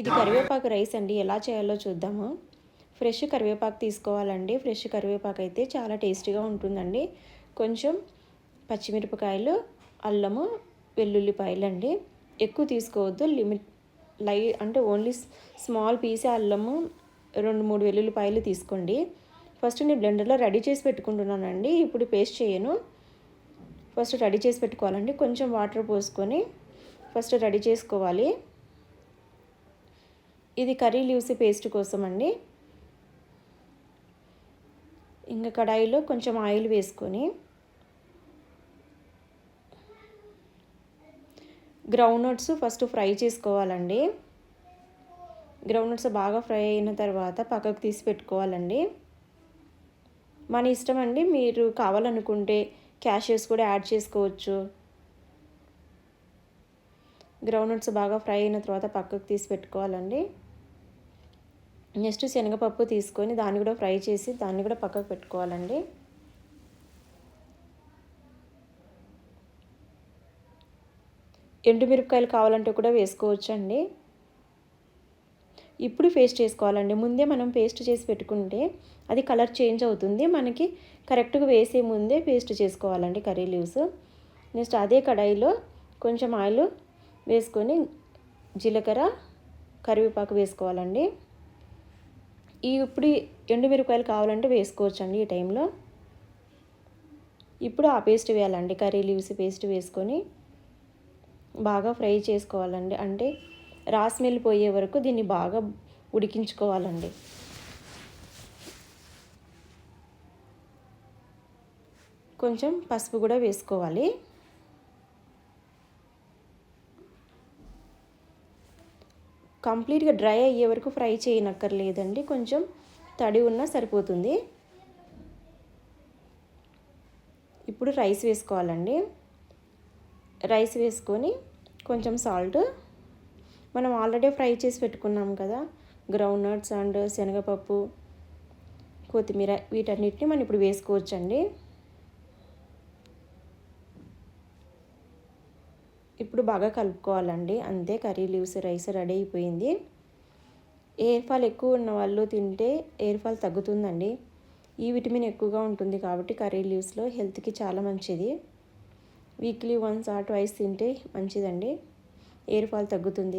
ఇది కరివేపాకు రైస్ అండి. ఎలా చేయాలో చూద్దాము. ఫ్రెష్ కరివేపాకు తీసుకోవాలండి. ఫ్రెష్ కరివేపాకు అయితే చాలా టేస్టీగా ఉంటుందండి. కొంచెం పచ్చిమిరపకాయలు, అల్లము, వెల్లుల్లిపాయలండి. ఎక్కువ తీసుకోవద్దు. లిమిట్ అంటే ఓన్లీ స్మాల్ పీసే అల్లము, 2-3 వెల్లుల్లిపాయలు తీసుకోండి. ఫస్ట్ నేను బ్లెండర్లో రెడీ చేసి పెట్టుకుంటున్నానండి. ఇప్పుడు పేస్ట్ చేయను. ఫస్ట్ రెడీ చేసి పెట్టుకోవాలండి. కొంచెం వాటర్ పోసుకొని ఫస్ట్ రెడీ చేసుకోవాలి. ఇది కర్రీ లీవ్స్ పేస్ట్ కోసం అండి. ఇంకా కడాయిలో కొంచెం ఆయిల్ వేసుకొని గ్రౌండ్నట్స్ ఫస్ట్ ఫ్రై చేసుకోవాలండి. గ్రౌండ్నట్స్ బాగా ఫ్రై అయిన తర్వాత పక్కకు తీసి పెట్టుకోవాలండి. మన ఇష్టం అండి. మీరు కావాలనుకుంటే క్యాషియస్ కూడా యాడ్ చేసుకోవచ్చు. గ్రౌండ్నట్స్ బాగా ఫ్రై అయిన తర్వాత పక్కకు తీసి పెట్టుకోవాలండి. నెక్స్ట్ శనగపప్పు తీసుకొని దాన్ని కూడా ఫ్రై చేసి దాన్ని కూడా పక్కకు పెట్టుకోవాలండి. ఎండుమిరపకాయలు కావాలంటే కూడా వేసుకోవచ్చండి. ఇప్పుడు పేస్ట్ చేసుకోవాలండి. ముందే మనం పేస్ట్ చేసి పెట్టుకుంటే అది కలర్ చేంజ్ అవుతుంది. మనకి కరెక్ట్గా వేసే ముందే పేస్ట్ చేసుకోవాలండి కర్రీ లీవ్స్. నెక్స్ట్ అదే కడాయిలో కొంచెం ఆయిల్ వేసుకొని జీలకర్ర, కరివేపాకు వేసుకోవాలండి. ఇప్పుడు ఎండుమిరపకాయలు కావాలంటే వేసుకోవచ్చండి ఈ టైంలో. ఇప్పుడు ఆ పేస్ట్ వేయాలండి. కర్రీ లీవ్స్ పేస్ట్ వేసుకొని బాగా ఫ్రై చేసుకోవాలండి. అంటే రా స్మెల్ పోయే వరకు దీన్ని బాగా ఉడికించుకోవాలండి. కొంచెం పసుపు కూడా వేసుకోవాలి. కంప్లీట్గా డ్రై అయ్యే వరకు ఫ్రై చేయనక్కర్లేదండి. కొంచెం తడి ఉన్నా సరిపోతుంది. ఇప్పుడు రైస్ వేసుకోవాలండి. రైస్ వేసుకొని కొంచెం సాల్ట్, మనం ఆల్రెడీ ఫ్రై చేసి పెట్టుకున్నాం కదా గ్రౌండ్నట్స్ అండ్ శనగపప్పు, కొత్తిమీర, వీటన్నిటిని మనం ఇప్పుడు వేసుకోవచ్చండి. ఇప్పుడు బాగా కలుపుకోవాలండి. అంతే, కర్రీ లీవ్స్ రైస్ రెడీ అయిపోయింది. ఎయిర్ ఫాల్ ఎక్కువ ఉన్న వాళ్ళు తింటే ఎయిర్ ఫాల్ తగ్గుతుందండి. ఈ విటమిన్ ఎక్కువగా ఉంటుంది కాబట్టి కర్రీ లీవ్స్లో హెల్త్కి చాలా మంచిది. వీక్లీ 1 or 2 తింటే మంచిదండి. ఎయిర్ ఫాల్ తగ్గుతుంది.